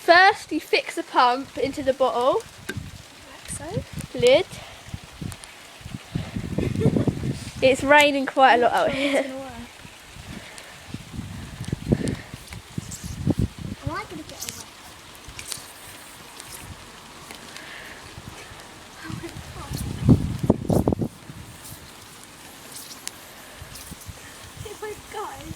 First, you fix the pump into the bottle. Like so. Lid. It's raining quite a lot out It's here. gonna work. Am I gonna get away? Oh my god.